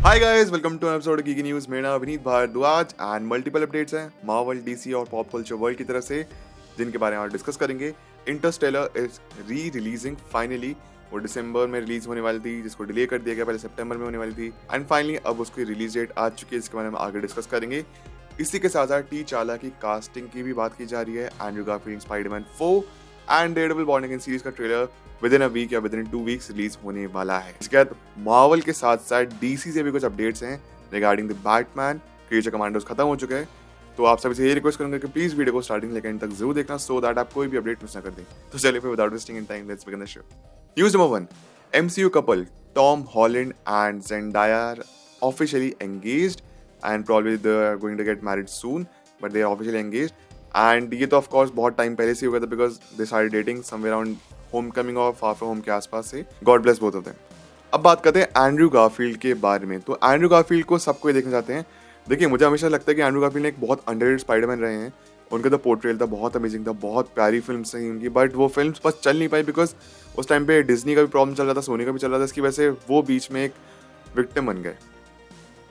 Hi guys, welcome to episode की news. मेरा नाम Abhineet Bhardwaj and multiple updates हैं मार्वल, डीसी और पॉप कल्चर वर्ल्ड की तरफ से, जिनके बारे में आज डिस्कस करेंगे। Interstellar is rereleasing finally. वो दिसंबर में रिलीज होने वाली थी, जिसको डिले कर दिया गया, पहले सितंबर में होने वाली थी एंड फाइनली अब उसकी रिलीज डेट आ चुकी है, इसके बारे में आगे डिस्कस करेंगे। इसी के साथ साथ टी चाला की कास्टिंग की भी बात की जा रही है। Andrew Garfield Spiderman 4 and Daredevil born again series का trailer within a week या विद इन 2 वीक्स रिलीज होने वाला है। इसके बाद मार्वल के साथ साथ डीसी से भी कुछ अपडेट्स हैं regarding the Batman. Creature commandos खत्म हो चुके हैं, तो आप सभी से ये रिक्वेस्ट करूंगा कि प्लीज वीडियो को स्टार्टिंग लेकर एंड तक जरूर देखना, सो दैट आप कोई भी अपडेट मिस ना कर दें। तो चलिए फिर without wasting in time let's begin the show. News number 1, MCU couple Tom Holland and ज़ेंडाया are officially engaged and probably they are going to get married soon, but they are officially engaged। And ये तो of course बहुत time पहले से हो गया था, because they started dating somewhere around home coming और far from home के आसपास से। God bless both of them. अब बात करते हैं एंड्रू गारफील्ड के बारे में। तो एंड्रू गारफील्ड को सबको ही देखना चाहते हैं। देखिए, मुझे हमेशा लगता है कि एंड्रू गारफील्ड एक बहुत अंडररेटेड स्पाइडरमैन रहे हैं। उनका तो पोर्ट्रेल था, बहुत अमेजिंग था, बहुत प्यारी फिल्म थी उनकी, बट वो फिल्म बस चल नहीं पाई बिकॉज उस टाइम पे डिज्नी का भी प्रॉब्लम चल रहा था, सोनी का भी चल रहा था, इसकी वजह से वो बीच में एक विक्टिम बन गए।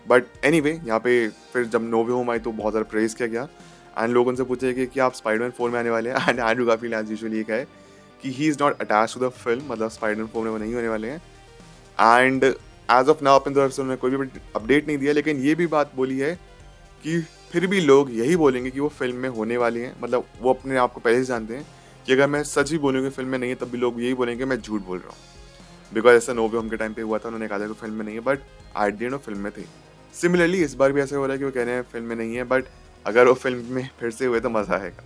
बट एनीवे, यहाँ पे फिर जब नो वे होम आई तो बहुत ज़्यादा प्रेज किया गया एंड लोग उनसे पूछे कि क्या आप स्पाइडरमैन 4 में आने वाले हैं। And Andrew Garfield as usually एक है कि he is not attach to the film, मतलब स्पाइडरमैन 4 में वो नहीं होने वाले हैं। एंड एज ऑफ नाउ अपने तरफ से उन्होंने कोई भी अपडेट नहीं दिया, लेकिन ये भी बात बोली है कि फिर भी लोग यही बोलेंगे कि वो फिल्म में होने वाली हैं। मतलब वो अपने आप को पहले से जानते हैं कि अगर मैं सच ही बोलूँगी फिल्म में नहीं है, तब भी लोग यही बोलेंगे मैं झूठ बोल रहा हूँ। बिकॉज ऐसा नो वे होम के टाइम पे हुआ था, उन्होंने कहा था कि फिल्म में नहीं है, बट एट द एंड वो फिल्म में थे। सिमिलरली इस बार भी ऐसा हो रहा है कि वो कह रहे हैं फिल्म में नहीं है, बट अगर वो फिल्म में फिर से हुए तो मज़ा आएगा।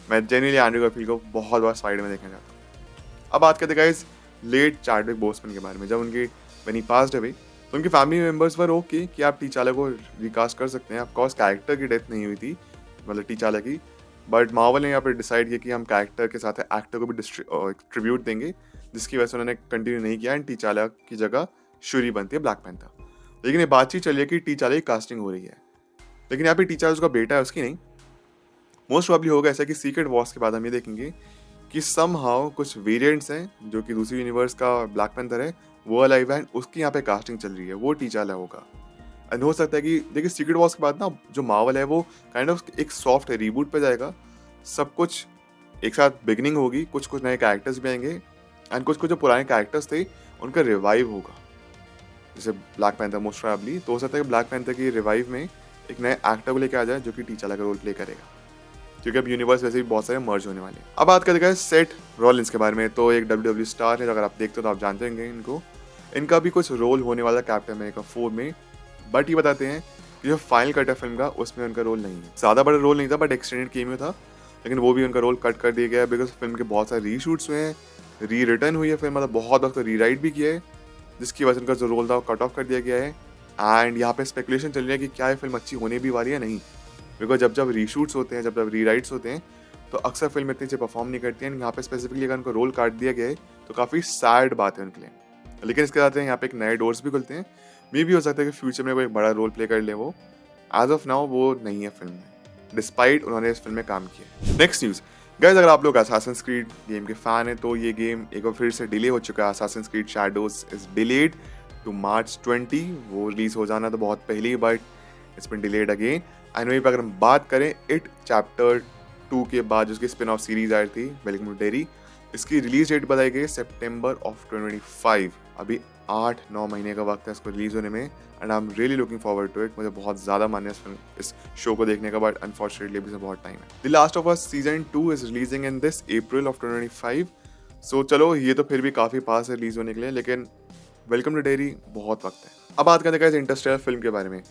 मैं जेन्युइनली एंड्रू गारफील्ड को बहुत बार स्पाइडर में देखना चाहता हूँ। अब बात करते गाइस लेट चैडविक बोसमैन के बारे में। जब उनकी व्हेन ही पास्ड अवे, तो उनके फैमिली मेंबर्स वर ओके कि आप टीचाला को रिकास्ट कर सकते हैं। ऑफ कोर्स कैरेक्टर की डेथ नहीं हुई थी, मतलब टीचाला की, बट मार्वल ने यहाँ पर डिसाइड किया कि हम कैरेक्टर के साथ एक्टर को भी ट्रिब्यूट देंगे, जिसकी वजह से उन्होंने कंटिन्यू नहीं किया एंड टीचाला की जगह शूरी बनती है ब्लैक पैंथर। लेकिन ये बातचीत चली है कि टीचाला की कास्टिंग हो रही है, लेकिन यहाँ पे टीचाला उसका बेटा है, उसकी नहीं। मोस्ट प्रोबेबली होगा ऐसा कि सीक्रेट वॉर्स के बाद हम ये देखेंगे कि समहाउ कुछ वेरिएंट्स हैं जो कि दूसरी यूनिवर्स का ब्लैक पैंथर है वो अलाइव है, उसकी यहाँ पे कास्टिंग चल रही है, वो टीचाला होगा। एंड हो सकता है कि देखिए सीक्रेट वॉर्स के बाद ना जो मार्वल है वो काइंड ऑफ एक सॉफ्ट रीबूट पे जाएगा। सब कुछ एक साथ बिगनिंग होगी, कुछ कुछ नए कैरेक्टर्स भी आएंगे एंड कुछ कुछ जो पुराने कैरेक्टर्स थे उनका रिवाइव होगा, जैसे ब्लैक पैंथर मोस्ट प्रोबेबली। तो हो सकता है कि ब्लैक पैंथर की रिवाइव में एक नए एक्टर को लेकर आ जाए जो कि टीचाला का रोल प्ले करेगा, क्योंकि अब यूनिवर्स वैसे भी बहुत सारे मर्ज होने वाले हैं। अब बात करते हैं सेथ रॉलिंस के बारे में। तो एक WWE स्टार है, अगर आप देखते हो तो आप जानते होंगे इनको। इनका भी कुछ रोल होने वाला कैप्टन अमेरिका 4 में, बट ये बताते हैं कि जो फाइनल कट है फिल्म का उसमें उनका रोल नहीं है। ज़्यादा बड़ा रोल नहीं था, बट एक्सटेंडेड केमियो था, लेकिन वो भी उनका रोल कट कर दिया गया है बिकॉज फिल्म के बहुत सारे रीशूट्स हुए हैं, री रिटर्न हुई है फिल्म, मतलब बहुत वक्त रीराइट भी किया है, जिसकी वजह से उनका जो रोल था वो कट ऑफ कर दिया गया है। एंड यहाँ पे स्पेकुलेशन चल रही है कि क्या ये फिल्म अच्छी होने भी वाली है नहीं, बिकॉज जब जब रीशूट्स होते हैं, जब जब रीराइट्स होते हैं, तो अक्सर फिल्म इतनी अच्छी परफॉर्म नहीं करती है। यहाँ पे स्पेसिफिकली अगर उनको रोल काट दिया गया है तो काफ़ी सैड बात है उनके लिए। लेकिन इसके साथ यहाँ पे एक नए डोर्स भी खुलते हैं। मे भी हो सकता है कि फ्यूचर में कोई बड़ा रोल प्ले कर ले वो। एज ऑफ नाउ वो नहीं है फिल्म में, डिस्पाइट उन्होंने इस फिल्म में काम किया। नेक्स्ट न्यूज़ गाइस, अगर आप लोग असासिन्स क्रीड गेम के फैन हैं तो ये गेम एक बार फिर से डिले हो चुका है। Assassin's Creed Shadows is delayed to March 20। वो रिलीज हो जाना तो बहुत पहले ही, but it's been delayed again. And वहीं पर अगर हम बात करें इट चैप्टर 2 के बाद जिसकी स्पिन ऑफ सीरीज आई थी वेलकम टू डेरी, इसकी रिलीज डेट बताई गई सितंबर ऑफ 2025। अभी 8-9 महीने का वक्त है इसको रिलीज होने में and I am really looking forward to it. मुझे बहुत ज़्यादा मन है इस शो को देखने का, बट अनफॉर्चुनेटली अभी से बहुत टाइम है। The last of us season 2 is releasing in this April of 2025। सो चलो, ये तो फिर भी काफ़ी पास है रिलीज होने के लिए, लेकिन वेलकम टू डेरी बहुत वक्त है। अब बात करते हैं इंटरस्टेलर फिल्म के बारे में।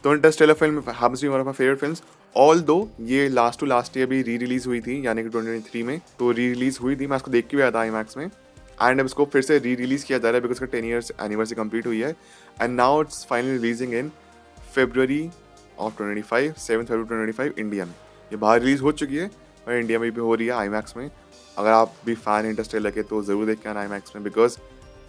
तो Interstellar film happens to be one of my favourite films, although ये लास्ट टू लास्ट ईयर भी री रिलीज हुई थी, यानी कि 2023 में तो री रिलीज हुई थी। मैं इसको देख के भी आया था IMAX में, एंड अब इसको फिर से री रिलीज किया जा रहा है बिकॉज का 10 ईयर्स एनिवर्सरी कंप्लीट हुई है। And now it's finally releasing in February of 2025, 7 February 2025 India में। ये बाहर रिलीज हो चुकी है और इंडिया में भी हो रही है IMAX में। अगर आप भी फैन इंटरस्टेलर के तो ज़रूर देख के आना IMAX में, बिकॉज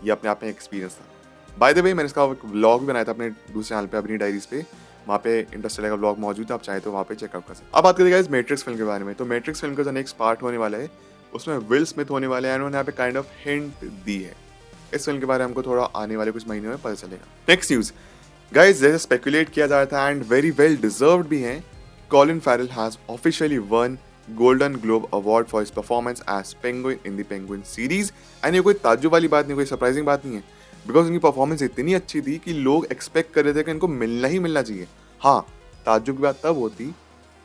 ये अपने आप में एक्सपीरियंस था। बाय द वे, मैंने इसका व्लॉग भी बनाया था अपने दूसरे चैनल पे, अपनी डायरीज पे, वहाँ पे इंटरस्टेलर का व्लॉग मौजूद है, आप चाहे तो वहाँ पे चेकआउट कर सकते हैं। अब बात करें मैट्रिक्स फिल्म के बारे में। तो मैट्रिक्स फिल्म का जो नेक्स्ट पार्ट होने वाला है उसमें विल स्मिथ होने वाले हैं, उन्होंने यहाँ पे काइंड ऑफ हिंट दी है। इस फिल्म के बारे में हमको थोड़ा आने वाले कुछ महीनों में पता चलेगा। नेक्स्ट न्यूज़, गाइस जैसे स्पेकुलेट किया जा रहा था एंड वेरी वेल डिजर्व्ड भी हैं, Colin Farrell has officially won Golden Globe award for his performance as Penguin in the Penguin series. And ये कोई ताज्जुब वाली बात नहीं, कोई सरप्राइजिंग बात नहीं है, बिकॉज उनकी परफॉर्मेंस इतनी अच्छी थी कि लोग एक्सपेक्ट कर रहे थे कि इनको मिलना ही मिलना चाहिए। हाँ, ताज्जुब की बात तब होती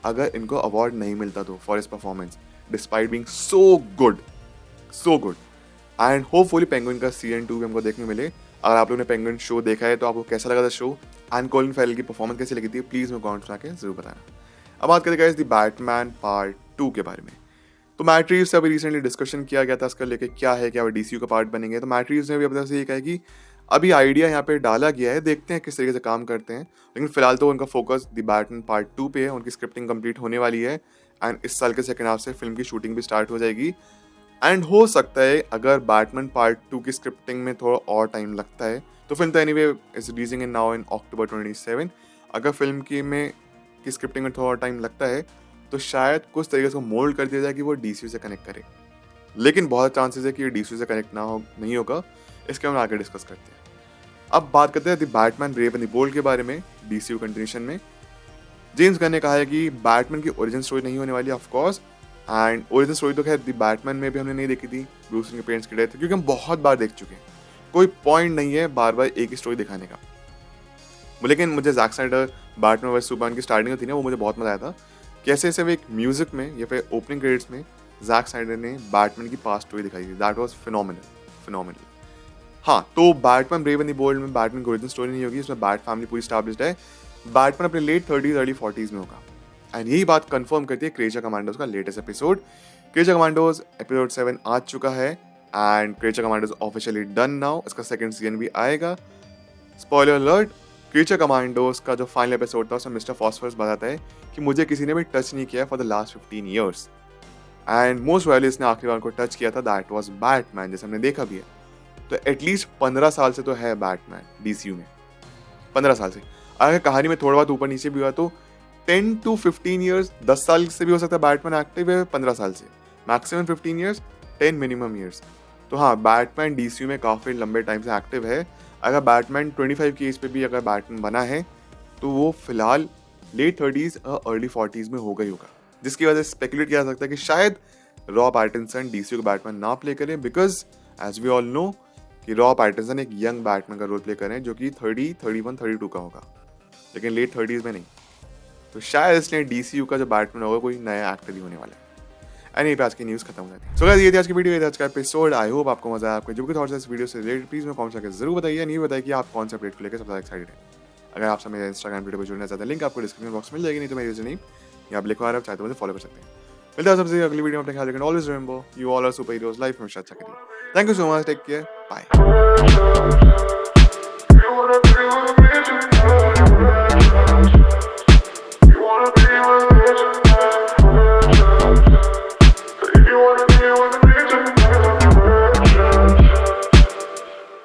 अगर इनको अवार्ड नहीं मिलता तो for his performance despite being so good, so good. And hopefully penguin का सीजन 2 भी हमको देखने मिले। अगर आप लोगों ने पेंगुइन शो देखा है तो आपको कैसा लगा था शो, एंड कॉलिन फैरल की परफॉर्मेंस कैसी लगी थी, प्लीज मैं कमेंट्स में आके जरूर बताना। अब बात करें गाइस द बैटमैन पार्ट 2 के बारे में। तो मैट रीव्स से अभी रिसेंटली डिस्कशन किया गया था इसका लेके क्या है, क्या वो डीसीयू का पार्ट बनेंगे। तो मैट रीव्स ने भी अपनी तरफ से ये कहा है कि अभी आइडिया यहाँ पे डाला गया है, देखते हैं किस तरीके से काम करते हैं, लेकिन फिलहाल तो उनका फोकस द बैटमैन पार्ट 2 पे है। उनकी स्क्रिप्टिंग कंप्लीट होने वाली है एंड इस साल के सेकंड हाफ से फिल्म की शूटिंग भी स्टार्ट हो जाएगी। एंड हो सकता है अगर बैटमैन पार्ट 2 की स्क्रिप्टिंग में थोड़ा और टाइम लगता है तो फिल्म तो anyway is releasing in now in October 27। अगर फिल्म की स्क्रिप्टिंग में थोड़ा टाइम लगता है तो शायद कुछ तरीके से मोल्ड कर दिया जाए कि वो डीसीयू से कनेक्ट करे, लेकिन बहुत चांसेस है कि ये डीसीयू से कनेक्ट नहीं होगा। इसके हम आगे डिस्कस करते हैं। अब बात करते हैं the Batman brave and the bold के बारे में। डीसीयू कंटिन्यूशन में जेम्स गन ने कहा है कि बैटमैन की ओरिजिन स्टोरी नहीं होने वाली of course, and origin story तो खैर द बैटमैन में भी हमने नहीं देखी थी, ब्रूस वेन के पेरेंट्स की डेथ, क्योंकि हम बहुत बार देख चुके हैं, कोई पॉइंट नहीं है बार बार एक ही स्टोरी दिखाने का। लेकिन मुझे Zack Snyder Batman versus Superman की स्टार्टिंग थी ना, वो मुझे बहुत मजा आया था। कैसे सिर्फ एक म्यूजिक में या फिर ओपनिंग क्रेडिट्स में जैक स्नाइडर ने बैटमैन की पास्ट स्टोरी दिखाई थी, दैट वाज फिनोमिनल। हाँ, तो Batman brave and the bold में बैटमैन की ओरिजिन स्टोरी नहीं होगी, इसमें बैट फैमिली पूरी एस्टैब्लिश्ड है। बैटमैन अपने लेट 30s अर्ली 40s में होगा, एंड यही बात कंफर्म करती है क्रेजा कमांडोज का latest episode. Creature Commandos episode 7 आ चुका है and Creature Commandos officially done now. इसका सेकंड सीजन भी आएगा। स्पॉइलर अलर्ट, क्रीचर कमांडोज का जो फाइनल एपिसोड था उसमें मिस्टर फॉस्फरस बताता है कि मुझे किसी ने भी टच नहीं किया for the last 15 years, and mostly इसने आखिरी बार को टच किया था, दैट वाज बैटमैन, जैसे हमने देखा भी है। तो एटलीस्ट 15 साल से तो है बैटमैन डीसीयू में, 15 साल से। अगर कहानी में थोड़ा बहुत ऊपर नीचे भी हुआ तो 10 to 15 ईयर्स, 10 साल से भी हो सकता है बैटमैन एक्टिव है, 15 साल से मैक्सिमम 15 ईयर्स, 10 मिनिमम ईयर्स। तो हाँ, बैटमैन डीसीयू में काफ़ी लंबे टाइम से एक्टिव है। अगर बैटमैन 25 की एज पे भी अगर बैटमैन बना है तो वो फिलहाल लेट 30s और अर्ली 40s में होगा ही होगा, जिसकी वजह से स्पेकुलेट किया जा सकता है कि शायद रॉब पैटिंसन डीसीयू का बैटमैन ना प्ले करें, because as we all know कि रॉब पैटिंसन एक यंग बैटमैन का रोल प्ले करें जो कि 30, 31, 32 का होगा, लेकिन लेट 30s में नहीं। तो शायद इसलिए डीसीयू का जो बैटमैन होगा कोई नया एक्टर ही होने वाला है। एंड ये पे आज की न्यूज़ खत्म हो जाती है। सो गाइस, ये थी आज की वीडियो, ये था आज का एपिसोड। आई होप आपको मजा आया। आपको जो भी थॉट्स है इस वीडियो से रिलेटेड प्लीज मैं कमेंट करके जरूर बताइए। नहीं बताइए कि आप कौन सा अपडेट को लेकर सबसे एक्साइटेड है। अगर आप मेरे इंस्टाग्राम वीडियो पर जुड़ना चाहते हैं, लिंक आपको डिस्क्रिप्शन बॉक्स में मिल जाएगी, नहीं तो मेरी यूजर नेम यहाँ आप लिखवा रहे हो, चाहे तो मुझे फॉलो कर सकते हैं। मिलता है सबसे अगली वीडियो में। अपने ख्याल रखें, always remember you all are superheroes, life में अच्छा करिए। Thank you so much, take care, bye.